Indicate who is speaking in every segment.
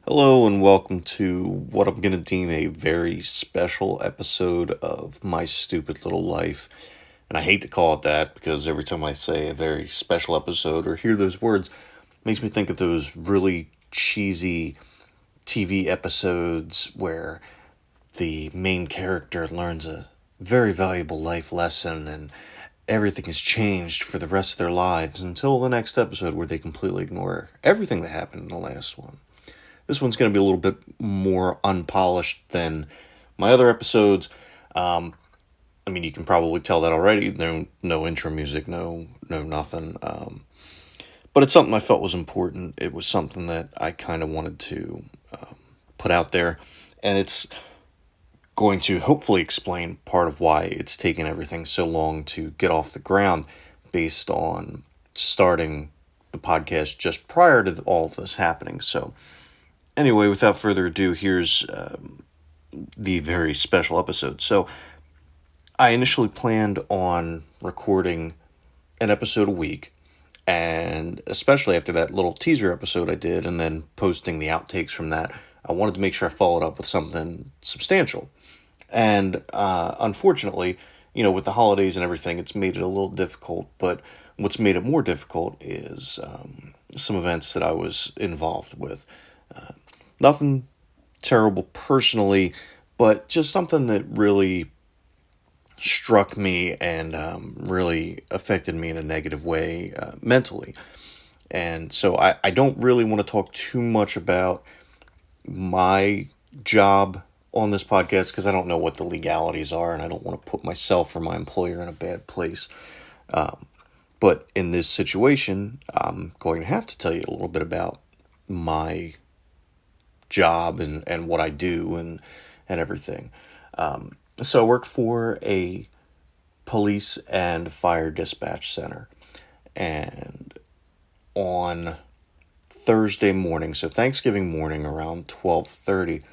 Speaker 1: Hello, and welcome to what I'm going to deem a very special episode of My Stupid Little Life. And I hate to call it that because every time I say a very special episode or hear those words, it makes me think of those really cheesy TV episodes where the main character learns a very valuable life lesson and everything has changed for the rest of their lives until the next episode where they completely ignore everything that happened in the last one. This one's going to be a little bit more unpolished than my other episodes. Um, you can probably tell that already. No intro music, no nothing. But it's something I felt was important. It was something that I kind of wanted to put out there, and it's going to hopefully explain part of why it's taken everything so long to get off the ground, based on starting the podcast just prior to all of this happening. So anyway, without further ado, here's the very special episode. So, I initially planned on recording an episode a week, and especially after that little teaser episode I did, and then posting the outtakes from that, I wanted to make sure I followed up with something substantial. And unfortunately, with the holidays and everything, it's made it a little difficult. But what's made it more difficult is some events that I was involved with. Nothing terrible personally, but just something that really struck me and really affected me in a negative way mentally. And so I don't really want to talk too much about my job on this podcast because I don't know what the legalities are and I don't want to put myself or my employer in a bad place. But in this situation, I'm going to have to tell you a little bit about my job and what I do and everything. So I work for a police and fire dispatch center. And on Thursday morning, so Thanksgiving morning around 12:30,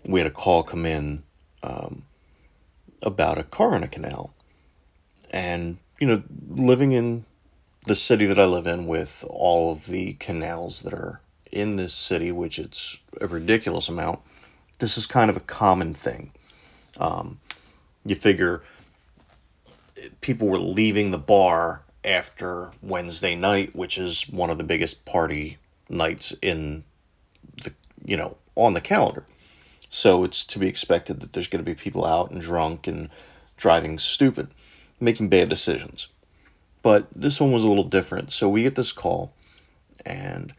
Speaker 1: we had a call come in about a car in a canal. And, living in the city that I live in with all of the canals that are in this city, which it's a ridiculous amount, this is kind of a common thing. You figure people were leaving the bar after Wednesday night, which is one of the biggest party nights in the, on the calendar. So it's to be expected that there's going to be people out and drunk and driving stupid, making bad decisions. But this one was a little different. So we get this call and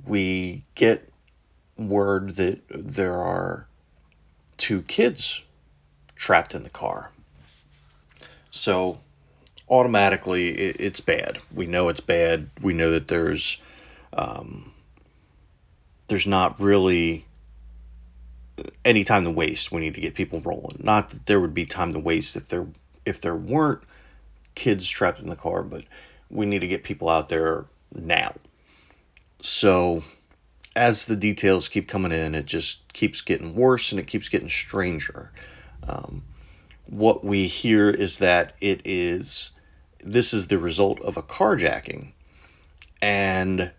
Speaker 1: we get word that there are two kids trapped in the car. So automatically it's bad. We know it's bad. We know that there's not really any time to waste. We need to get people rolling. Not that there would be time to waste if there weren't kids trapped in the car, but we need to get people out there now. So as the details keep coming in, it just keeps getting worse and it keeps getting stranger. What we hear is that this is the result of a carjacking. And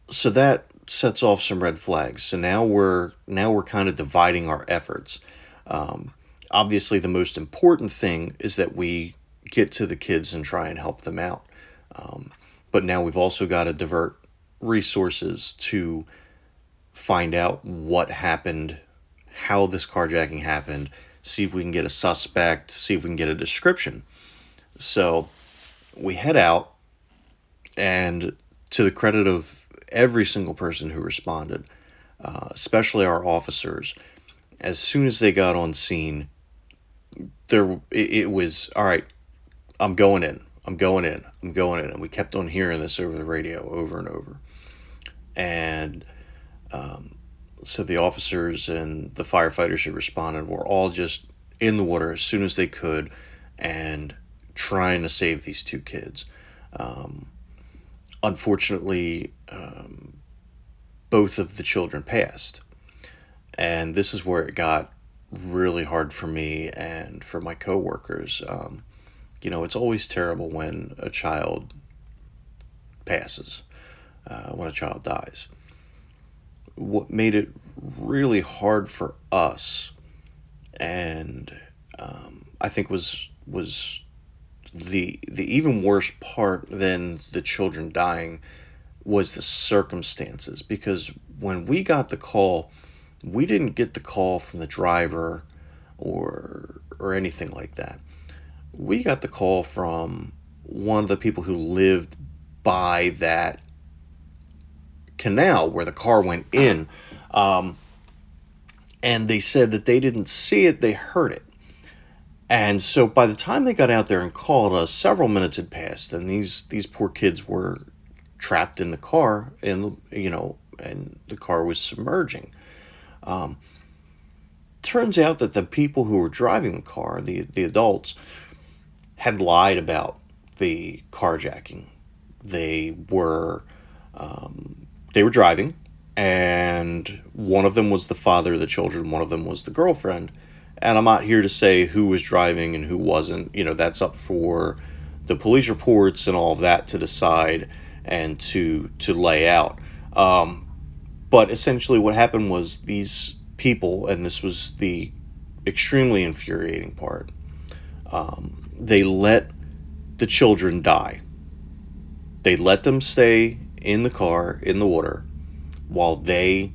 Speaker 1: so that sets off some red flags. So now we're kind of dividing our efforts. Obviously, the most important thing is that we get to the kids and try and help them out. But now we've also got to divert resources to find out what happened, how this carjacking happened, see if we can get a suspect, see if we can get a description. So we head out, and to the credit of every single person who responded, especially our officers, as soon as they got on scene, it was, all right, I'm going in. And we kept on hearing this over the radio over and over. And so the officers and the firefighters who responded were all just in the water as soon as they could and trying to save these two kids. Unfortunately, both of the children passed. And this is where it got really hard for me and for my coworkers. It's always terrible when a child passes, when a child dies. what made it really hard for us, and I think was the even worse part than the children dying was the circumstances. Because when we got the call, we didn't get the call from the driver or anything like that. We got the call from one of the people who lived by that canal where the car went in. And they said that they didn't see it, they heard it. And so by the time they got out there and called us, several minutes had passed, and these poor kids were trapped in the car, and and the car was submerging. Turns out that the people who were driving the car, the adults, had lied about the carjacking. They were driving, and one of them was the father of the children, one of them was the girlfriend. And I'm not here to say who was driving and who wasn't. That's up for the police reports and all of that to decide and to lay out. But essentially what happened was these people, and this was the extremely infuriating part, they let the children die. They let them stay in the car, in the water, while they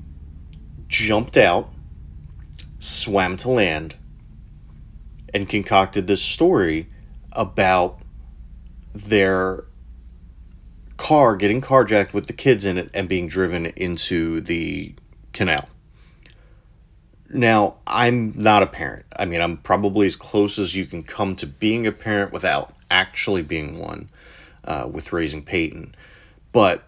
Speaker 1: jumped out, swam to land, and concocted this story about their car getting carjacked with the kids in it and being driven into the canal. Now, I'm not a parent. I mean, I'm probably as close as you can come to being a parent without actually being one, with raising Peyton. But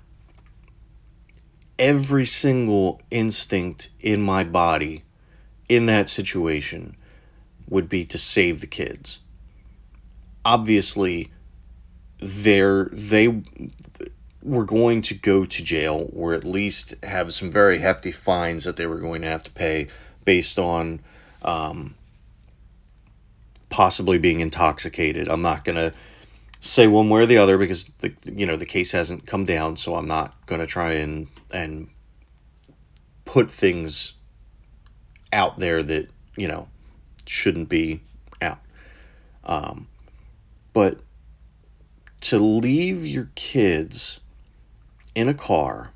Speaker 1: every single instinct in my body in that situation would be to save the kids. Obviously, they were going to go to jail, or at least have some very hefty fines that they were going to have to pay based on possibly being intoxicated. I'm not going to say one way or the other because the case hasn't come down, so I'm not going to try and put things out there that shouldn't be out. But to leave your kids in a car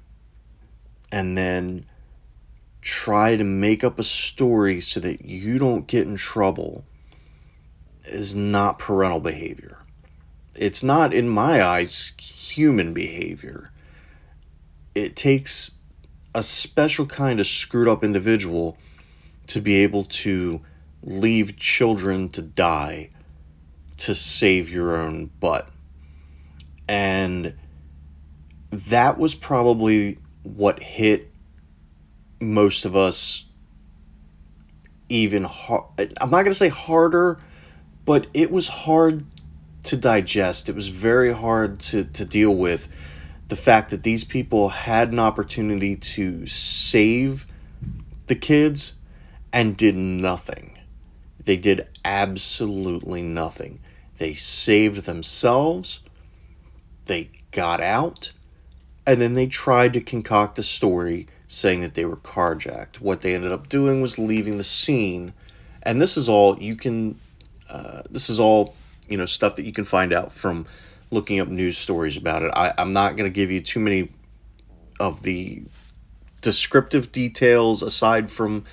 Speaker 1: and then try to make up a story so that you don't get in trouble is not parental behavior. It's not, in my eyes, human behavior. It takes a special kind of screwed up individual to be able to leave children to die to save your own butt. And that was probably what hit most of us even hard. I'm not going to say harder, but it was hard to digest. It was very hard to deal with the fact that these people had an opportunity to save the kids and did nothing. They did absolutely nothing. They saved themselves, they got out, and then they tried to concoct a story saying that they were carjacked. What they ended up doing was leaving the scene, and this is all stuff that you can find out from looking up news stories about it. I'm not going to give you too many of the descriptive details aside from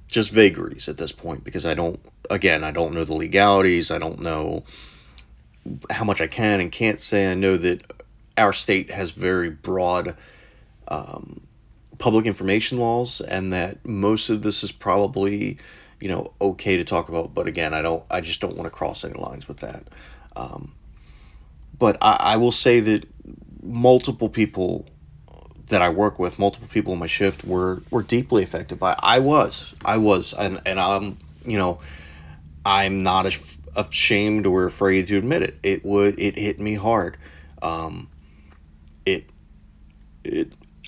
Speaker 1: just vagaries at this point, because I don't know the legalities. I don't know how much I can and can't say. I know that our state has very broad public information laws, and that most of this is probably okay to talk about. But again, I just don't want to cross any lines with that. But I will say that multiple people that I work with, multiple people in my shift were deeply affected by it. I was, and I'm not ashamed or afraid to admit it. It hit me hard.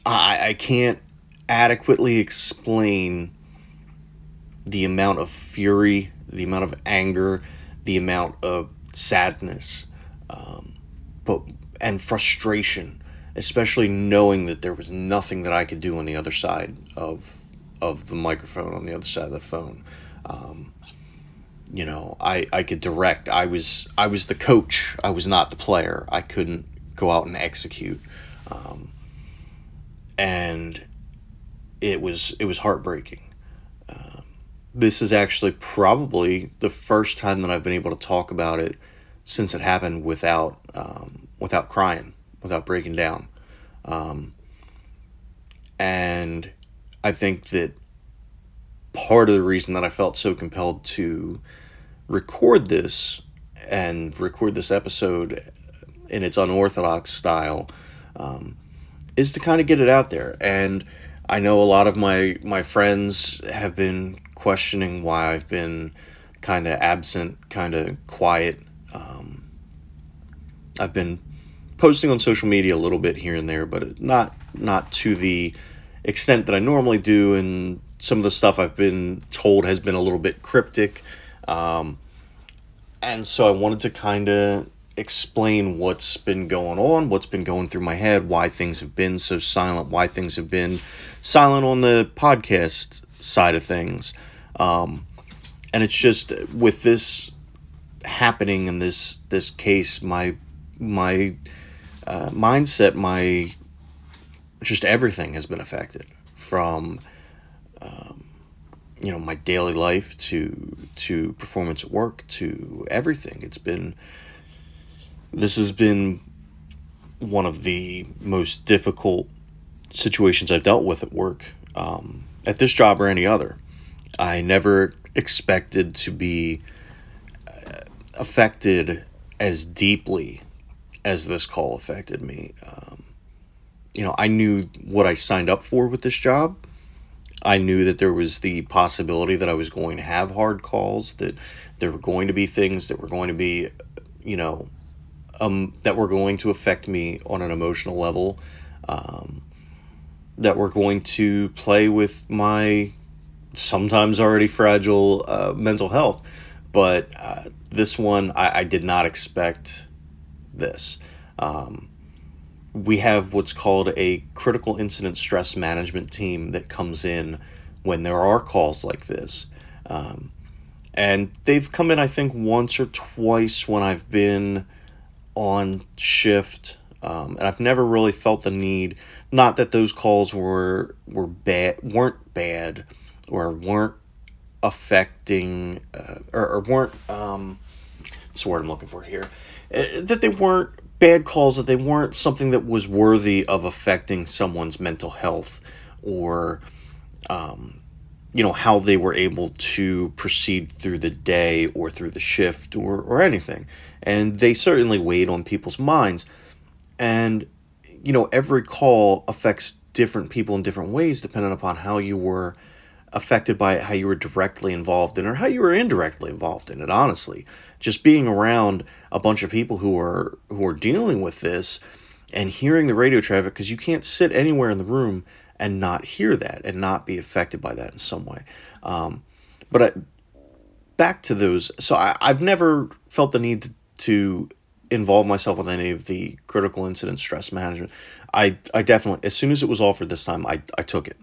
Speaker 1: I can't adequately explain the amount of fury, the amount of anger, the amount of sadness, and frustration especially knowing that there was nothing that I could do on the other side of the microphone, on the other side of the phone. Um, I could direct. I was the coach. I was not the player. I couldn't go out and execute. Um, and it was heartbreaking. Um, this is actually probably the first time that I've been able to talk about it since it happened without crying, without breaking down. Um, and I think that part of the reason that I felt so compelled to record this and record this episode in its unorthodox style, um, is to kind of get it out there. And I know a lot of my friends have been questioning why I've been kind of absent, kind of quiet. I've been posting on social media a little bit here and there, but not to the extent that I normally do. And some of the stuff I've been told has been a little bit cryptic. Um, and so I wanted to kind of explain what's been going on, what's been going through my head, why things have been so silent, why things have been silent on the podcast side of things. Um, and it's just with this happening in this case, my mindset, my just everything has been affected, from my daily life to performance at work to everything. This has been one of the most difficult situations I've dealt with at work, at this job or any other. I never expected to be affected as deeply as this call affected me. I knew what I signed up for with this job. I knew that there was the possibility that I was going to have hard calls, that there were going to be things that were going to be, that were going to affect me on an emotional level, um, that were going to play with my sometimes already fragile mental health. But this one, I did not expect this. We have what's called a critical incident stress management team that comes in when there are calls like this. Um, and they've come in, I think, once or twice when I've been on shift. And I've never really felt the need, not that those calls weren't bad, or weren't affecting, or weren't, that's the word I'm looking for here, that they weren't bad calls, that they weren't something that was worthy of affecting someone's mental health, or how they were able to proceed through the day or through the shift, or anything. And they certainly weighed on people's minds. And every call affects different people in different ways, depending upon how you were affected by it, how you were directly involved in it, or how you were indirectly involved in it. Honestly, just being around a bunch of people who are dealing with this and hearing the radio traffic, because you can't sit anywhere in the room and not hear that and not be affected by that in some way. But back to those. So I've never felt the need to involve myself with any of the critical incident stress management. I definitely, as soon as it was offered this time, I took it.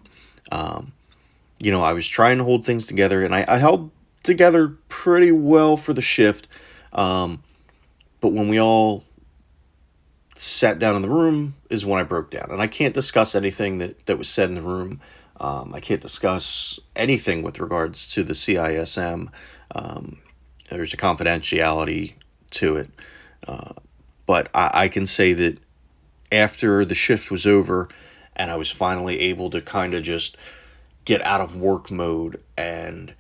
Speaker 1: I was trying to hold things together, and I held together pretty well for the shift. But when we all sat down in the room is when I broke down. And I can't discuss anything that was said in the room. I can't discuss anything with regards to the CISM. There's a confidentiality to it. But I can say that after the shift was over and I was finally able to kind of just get out of work mode and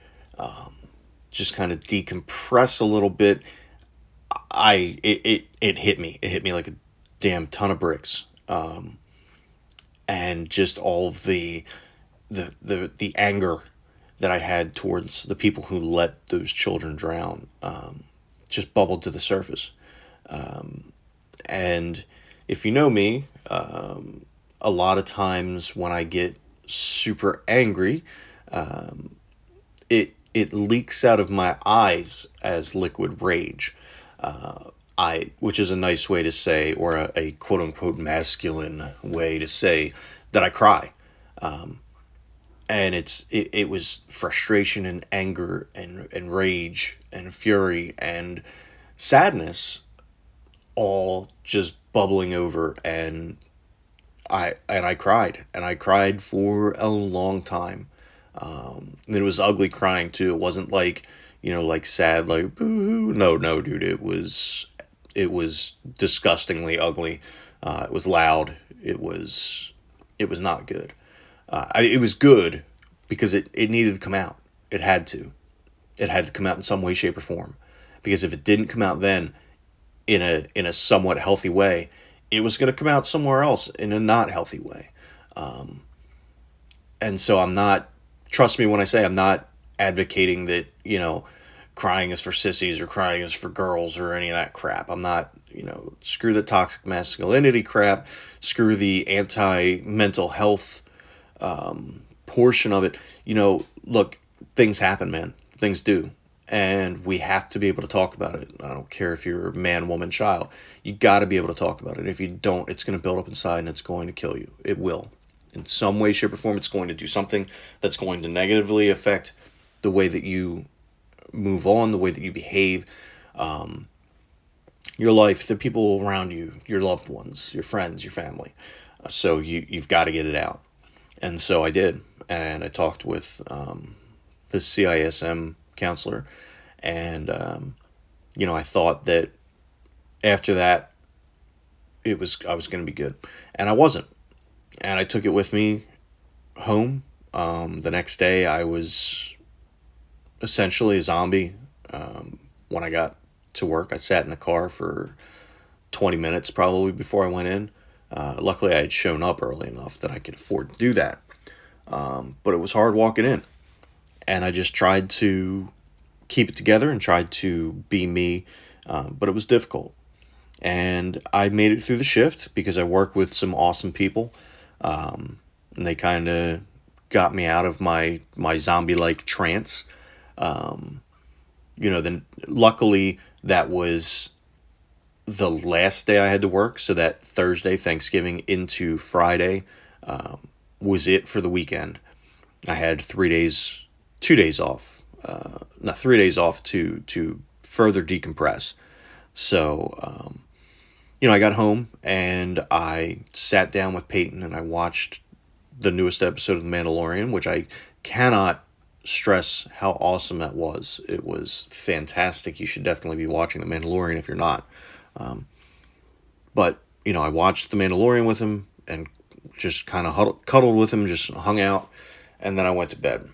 Speaker 1: just kind of decompress a little bit, it hit me. It hit me like a damn ton of bricks. And just all of the anger that I had towards the people who let those children drown just bubbled to the surface. And if you know me, a lot of times when I get super angry, it leaks out of my eyes as liquid rage. which is a nice way to say, or a quote unquote masculine way to say that I cry. And it was frustration and anger and rage and fury and sadness all just bubbling over, and I cried, and I cried for a long time. And it was ugly crying too. It wasn't like, like sad, like boo. No, no, dude. It was disgustingly ugly. It was loud. It was not good. It was good because it needed to come out. It had to. It had to come out in some way, shape, or form. Because if it didn't come out then in a somewhat healthy way, it was going to come out somewhere else in a not healthy way. And so I'm not. Trust me when I say I'm not advocating that crying is for sissies or crying is for girls or any of that crap. I'm not. Screw the toxic masculinity crap. Screw the anti mental health portion of it. Look, things happen, man. Things do. And we have to be able to talk about it. I don't care if you're a man, woman, child. You got to be able to talk about it. If you don't, it's going to build up inside and it's going to kill you. It will. In some way, shape, or form, it's going to do something that's going to negatively affect the way that you move on, the way that you behave, your life, the people around you, your loved ones, your friends, your family. So you've got to get it out. And so I did. And I talked with the CISM counselor. And, I thought that after that, I was going to be good. And I wasn't. And I took it with me home. The next day, I was essentially a zombie. When I got to work, I sat in the car for 20 minutes probably before I went in. Luckily, I had shown up early enough that I could afford to do that. But it was hard walking in. And I just tried to keep it together and tried to be me. But it was difficult. And I made it through the shift because I work with some awesome people. And they kind of got me out of my zombie-like trance. Then luckily that was the last day I had to work. So that Thursday, Thanksgiving into Friday, was it for the weekend. I had 2 days off, not 3 days off to further decompress. So, I got home and I sat down with Peyton and I watched the newest episode of The Mandalorian, which I cannot stress how awesome that was. It was fantastic. You should definitely be watching The Mandalorian if you're not. But, I watched The Mandalorian with him and just kind of cuddled with him, just hung out, and then I went to bed,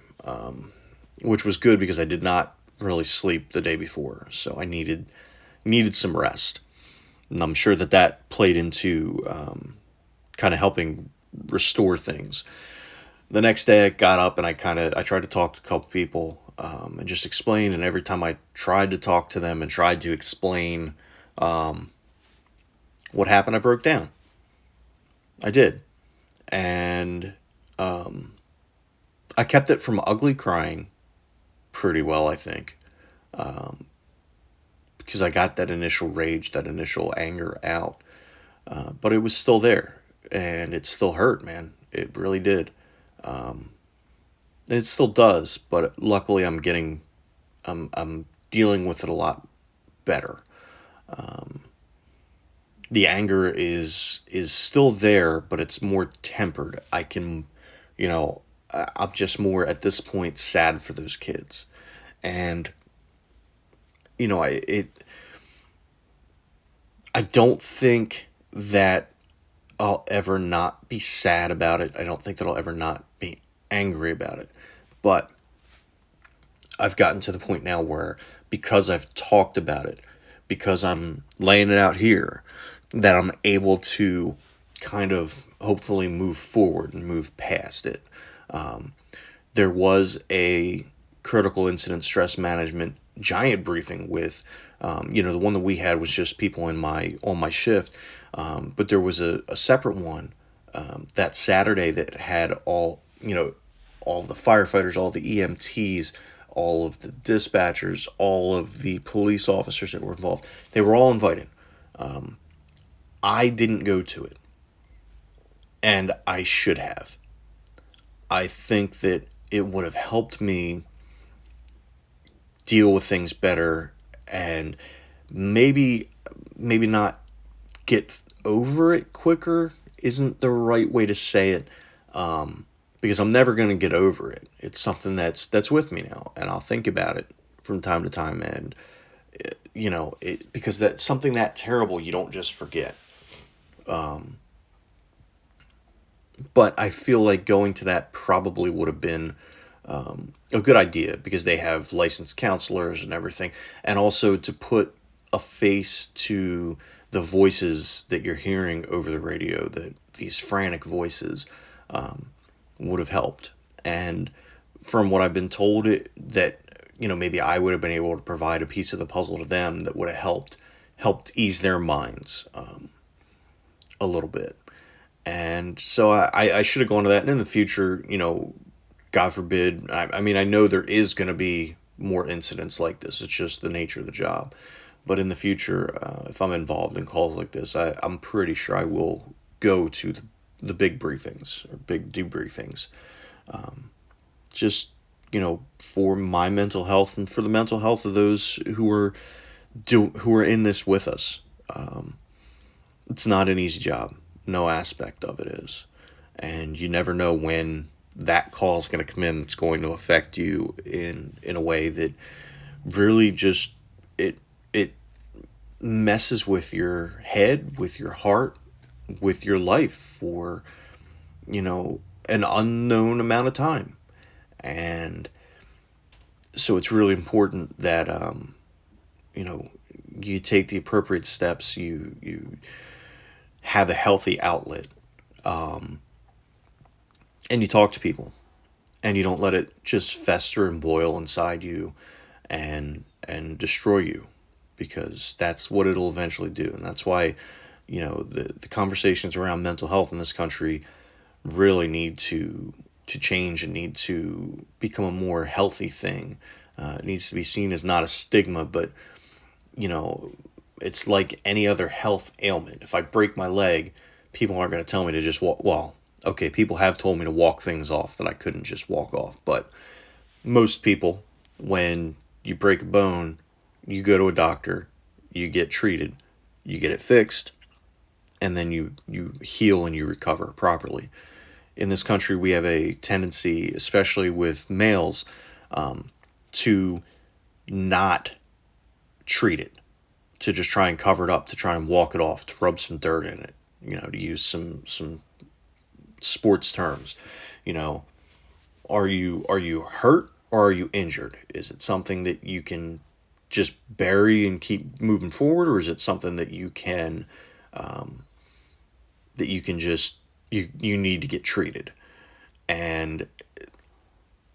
Speaker 1: which was good because I did not really sleep the day before, so I needed some rest. And I'm sure that played into kind of helping restore things. The next day I got up and I tried to talk to a couple people and just explain. And every time I tried to talk to them and tried to explain what happened, I broke down. I did. And I kept it from ugly crying pretty well, I think. Because I got that initial rage, that initial anger out. But it was still there. And it still hurt, man. It really did. It still does, but luckily I'm dealing with it a lot better. The anger is still there, but it's more tempered. I can, I'm just more at this point sad for those kids. And, I don't think that I'll ever not be sad about it. I don't think that I'll ever not be angry about it. But I've gotten to the point now where, because I've talked about it, because I'm laying it out here, that I'm able to kind of hopefully move forward and move past it. There was a critical incident stress management giant briefing with, the one that we had was just people on my shift. But there was a separate one that Saturday that had all of the firefighters, all the EMTs, all of the dispatchers, all of the police officers that were involved. They were all invited. I didn't go to it, and I should have. I think that it would have helped me deal with things better, and maybe maybe not get over it quicker isn't the right way to say it, because I'm never going to get over it. It's something that's with me now, and I'll think about it from time to time, and because that's something that terrible you don't just forget. But I feel like going to that probably would have been a good idea, because they have licensed counselors and everything, and also to put a face to the voices that you're hearing over the radio, that these frantic voices, would have helped. And from what I've been told, that maybe I would have been able to provide a piece of the puzzle to them that would have helped ease their minds a little bit. And so I should have gone to that. And in the future, God forbid, I mean, I know there is going to be more incidents like this. It's just the nature of the job. But in the future, if I'm involved in calls like this, I'm pretty sure I will go to the big briefings or big debriefings. Just, for my mental health and for the mental health of those who are in this with us. It's not an easy job. No aspect of it is. And you never know when that call is going to come in that's going to affect you in a way that really just it messes with your head, with your heart, with your life for an unknown amount of time. And so it's really important that you know you take the appropriate steps. You have a healthy outlet, and you talk to people, and you don't let it just fester and boil inside you and destroy you, because that's what it'll eventually do. And that's why the conversations around mental health in this country really need to change and need to become a more healthy thing. It needs to be seen as not a stigma, but you know it's like any other health ailment. If I break my leg, people aren't going to tell me to just walk. Well, okay, people have told me to walk things off that I couldn't just walk off, but most people, when you break a bone, you go to a doctor, you get treated, you get it fixed, and then you heal and you recover properly. In this country, we have a tendency, especially with males, to not treat it, to just try and cover it up, to try and walk it off, to rub some dirt in it, to use some sports terms. You know, are you hurt or are you injured? Is it something that you can just bury and keep moving forward, or is it something that you can just you need to get treated? And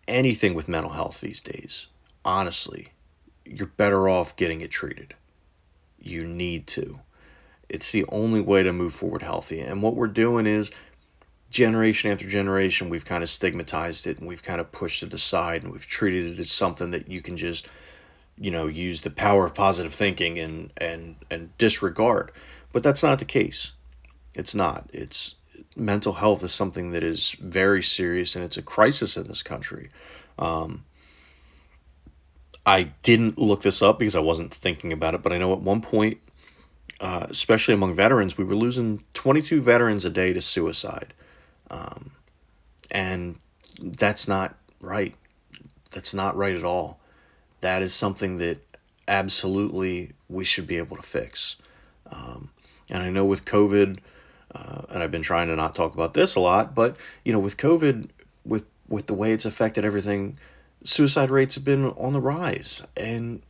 Speaker 1: anything with mental health these days, honestly, you're better off getting it treated. You need to. It's the only way to move forward healthy. And what we're doing is, generation after generation, we've kind of stigmatized it and we've kind of pushed it aside, and we've treated it as something that you can just, use the power of positive thinking and disregard. But that's not the case. It's not. It's mental health is something that is very serious, and it's a crisis in this country. I didn't look this up because I wasn't thinking about it, but I know at one point, especially among veterans, we were losing 22 veterans a day to suicide. And that's not right. That's not right at all. That is something that absolutely we should be able to fix. And I know with COVID, and I've been trying to not talk about this a lot, but with COVID, with the way it's affected everything, suicide rates have been on the rise. And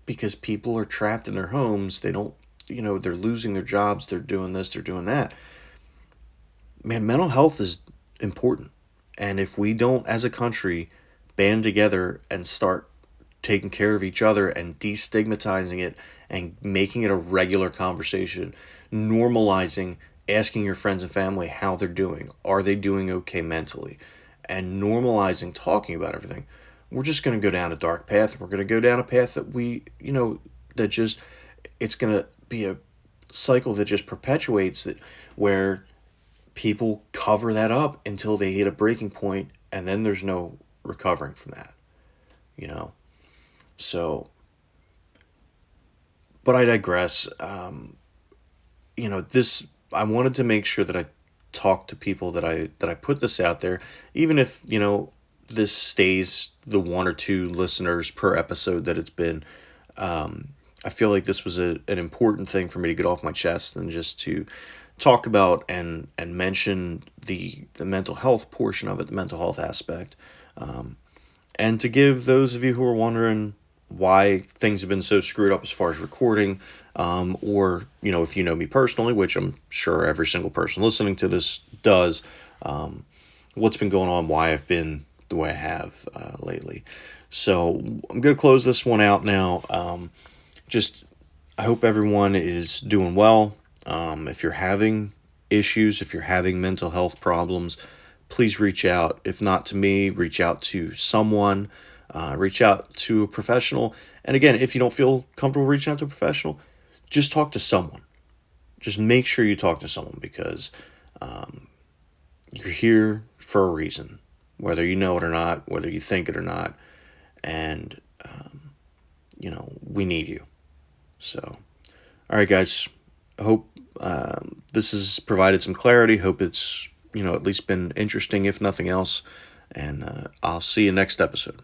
Speaker 1: because people are trapped in their homes, they don't, they're losing their jobs, they're doing this, they're doing that. Man, mental health is important. And if we don't, as a country, band together and start taking care of each other and destigmatizing it and making it a regular conversation, normalizing asking your friends and family how they're doing, are they doing okay mentally, and normalizing talking about everything, we're just going to go down a dark path. We're going to go down a path that that just, it's going to be cycle that just perpetuates it, where people cover that up until they hit a breaking point, and then there's no recovering from that, you know? So, but I digress. This, I wanted to make sure that I talk to people, that I put this out there, even if, this stays the one or two listeners per episode that it's been. I feel like this was an important thing for me to get off my chest, and just to talk about and mention the mental health portion of it, the mental health aspect, and to give those of you who are wondering why things have been so screwed up as far as recording, or if you know me personally, which I'm sure every single person listening to this does, what's been going on, why I've been the way I have lately. So I'm going to close this one out now. Just, I hope everyone is doing well. If you're having issues, if you're having mental health problems, please reach out. If not to me, reach out to someone, reach out to a professional. And again, if you don't feel comfortable reaching out to a professional, just talk to someone. Just make sure you talk to someone, because you're here for a reason, whether you know it or not, whether you think it or not. And, we need you. So, all right, guys, I hope this has provided some clarity. Hope it's, at least been interesting, if nothing else. And I'll see you next episode.